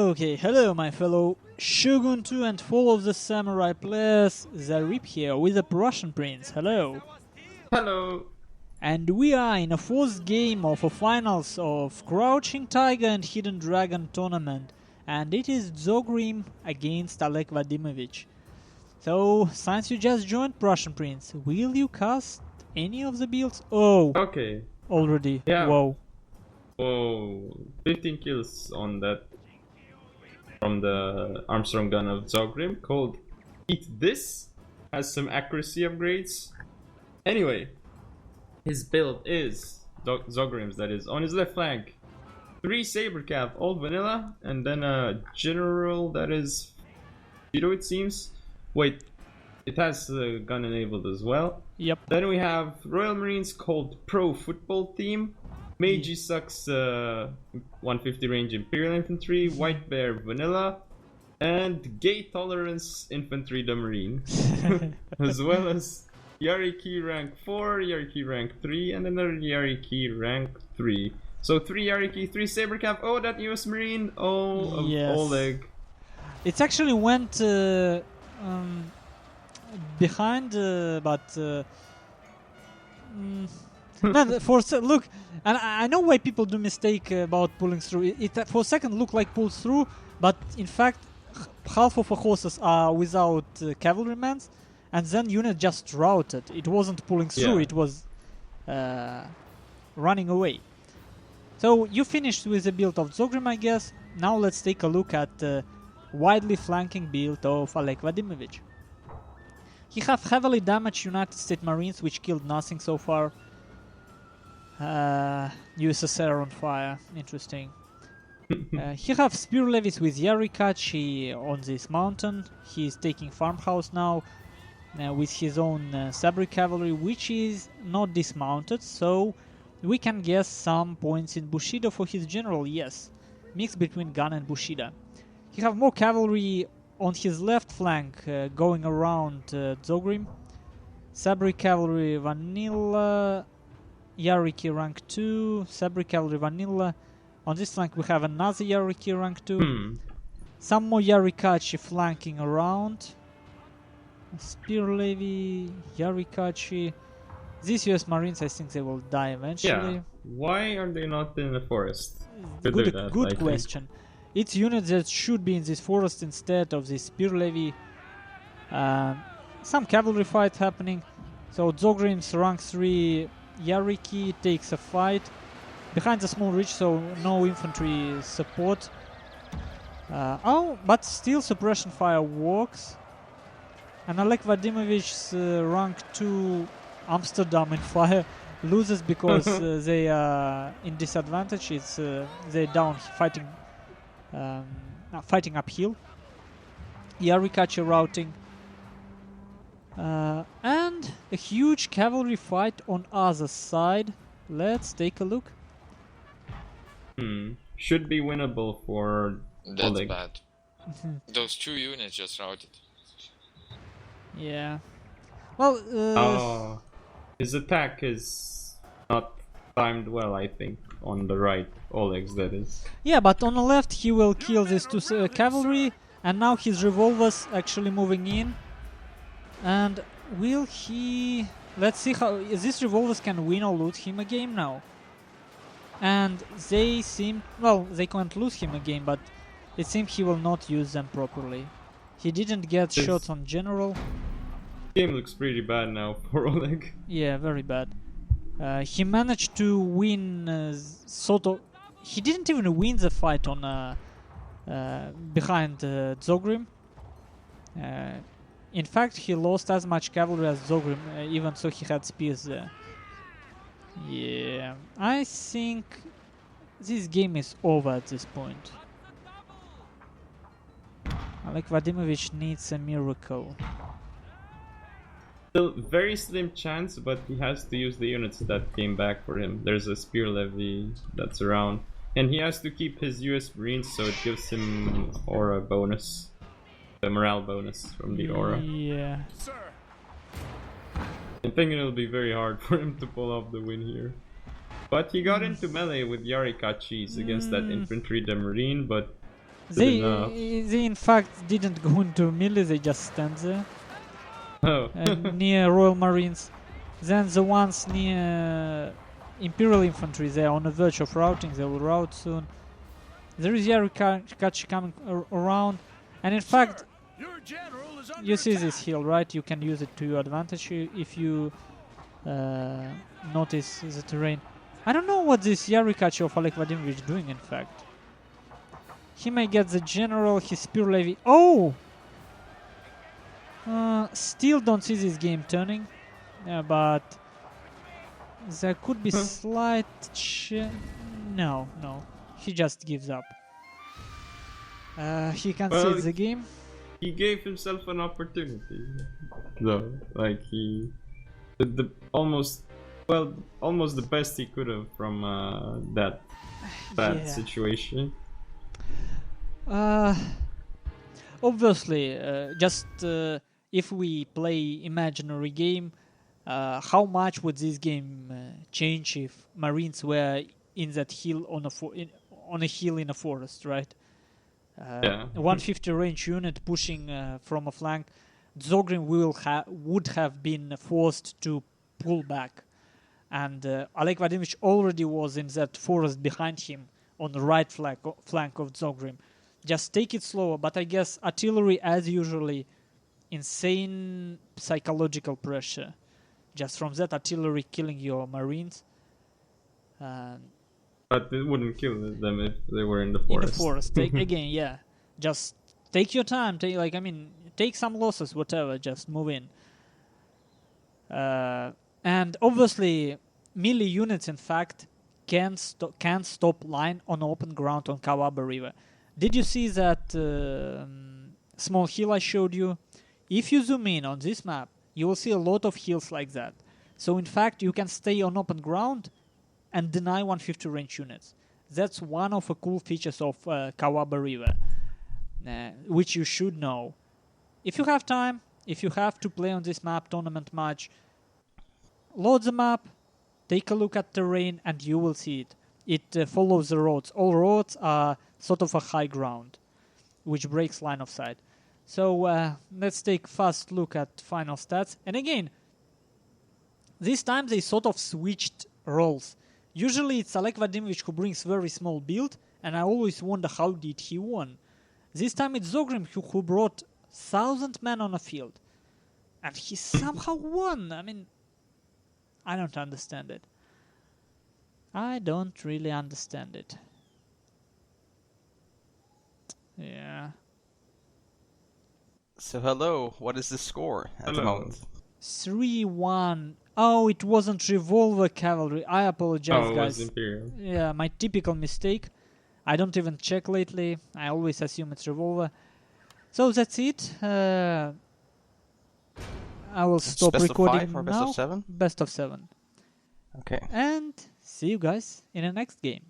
Okay, hello my fellow Shogun 2 and Fall of the Samurai players, Zaript here with the Russian Prince, hello. Hello. And we are in a fourth game of a finals of Crouching Tiger and Hidden Dragon tournament, and it is Dzogrim against Oleg Vadimovich. So, since you just joined Russian Prince, will you cast any of the builds? Oh, Okay. already, Yeah. whoa. Oh, 15 kills on that from the Armstrong gun of Dzogrim called Eat This. Has some accuracy upgrades. Anyway, his build is Dzogrim's, that is, on his left flank. 3 saber cav, old vanilla, and then a general that is Vito, it seems. Wait, it has gun enabled as well. Yep. Then we have Royal Marines called Pro Football Team. Meiji sucks 150 range Imperial Infantry, White Bear Vanilla, and Gay Tolerance Infantry the Marine. As well as Yariki rank 4, Yariki rank 3, and another Yariki rank 3. So 3 Yariki, 3 Saber Cav. Oh, that US Marine. Oh, Yes. Oleg. It actually went behind, but no, look, and I know why people do mistake about pulling through. It for a second looked like pulls through, but in fact, half of the horses are without cavalrymen, and then unit just routed. It wasn't pulling through; Yeah. it was running away. So you finished with the build of Dzogrim, I guess. Now let's take a look at widely flanking build of Oleg Vadimovich. He have heavily damaged United States Marines, which killed nothing so far. USSR on fire, interesting. He have spear levies with Yarikachi on this mountain. He is taking farmhouse now with his own sabre cavalry, which is not dismounted, so we can guess some points in Bushido for his general, yes. Mix between gun and Bushido. He have more cavalry on his left flank going around Dzogrim. Sabre cavalry vanilla, Yariki rank 2, Sabre cavalry vanilla. On this flank we have another Yariki rank 2. Some more Yarikachi flanking around. Spear levy, Yarikachi. These US Marines, I think they will die eventually. Yeah. Why are they not in the forest? To do Good, that, good I think. question. It's units that should be in this forest instead of this spear levy. Some cavalry fight happening. So Dzogrim's rank 3 Yariki takes a fight. Behind the small ridge, so no infantry support. But still suppression fire works. And Oleg Vadimovich's rank 2 Amsterdam in fire loses because they are in disadvantage. It's they're down fighting uphill. Yarikachi routing. And a huge cavalry fight on other side. Let's take a look. Should be winnable for That's Oleg. bad. Those 2 units just routed. Yeah. Well, His attack is not timed well, I think, on the right. Oleg's, that is. yeah, but on the left he will kill these 2 cavalry, and now his revolvers actually moving in. And will he... Let's see how these revolvers can win or lose him a game now. And they seem... Well, they can't lose him a game, but it seems he will not use them properly. He didn't get This- shots on general. Game looks pretty bad now for Oleg. Yeah, very bad. He managed to win sort of... He didn't even win the fight on behind Dzogrim. In fact, he lost as much cavalry as Dzogrim, even so he had spears there. Yeah, I think this game is over at this point. Oleg Vadimovich needs a miracle. Still very slim chance, but he has to use the units that came back for him. There's a spear levy that's around. And he has to keep his US Marines, so it gives him aura bonus. The morale bonus from the aura. Yeah. I think it'll be very hard for him to pull off the win here. But he got into melee with Yarikachis against that infantry, the Marine, but enough. They in fact didn't go into melee, they just stand there Oh. near Royal Marines. Then the ones near Imperial Infantry, they are on the verge of routing, they will rout soon. There is Yarikachi coming around, and in fact, you see this hill, right? You can use it to your advantage if you notice the terrain. I don't know what this Yarikachi of Oleg Vadimovich doing, in fact. He may get the general, his spear levy. Oh! Still don't see this game turning, but there could be slight no, he just gives up. He concedes the game. He gave himself an opportunity, though. Like he did the almost the best he could have from that bad situation. Obviously, just if we play imaginary game, how much would this game change if Marines were in that hill on a hill in a forest, right? 150 range unit pushing from a flank, Dzogrim would have been forced to pull back, and Oleg Vadimovich already was in that forest behind him on the right flank of Dzogrim. Just take it slower, but I guess artillery, as usually, insane psychological pressure just from that artillery killing your Marines. But it wouldn't kill them if they were in the forest. In the forest, again, yeah. Just take your time. Take some losses, whatever. Just move in. And obviously, melee units, in fact, can stop line on open ground on Kawaba River. Did you see that small hill I showed you? If you zoom in on this map, you will see a lot of hills like that. So in fact, you can stay on open ground and deny 150 range units. That's one of the cool features of Kawaba River, which you should know. If you have time, if you have to play on this map tournament match, load the map, take a look at terrain, and you will see it. It follows the roads. All roads are sort of a high ground, which breaks line of sight. So let's take a fast look at final stats. And again, this time they sort of switched roles. Usually it's Oleg Vadimovich who brings very small build, and I always wonder how did he won. This time it's Dzogrim who brought 1,000 men on a field, and he somehow won. I don't understand it. I don't really understand it. Yeah. So hello, what is the score at the moment? 3-1. Oh, it wasn't Revolver Cavalry. I apologize, guys. It was Imperial. Yeah, my typical mistake. I don't even check lately. I always assume it's Revolver. So that's it. I will stop recording best of 5 or now. best of 7? Best of 7. Okay. And see you guys in the next game.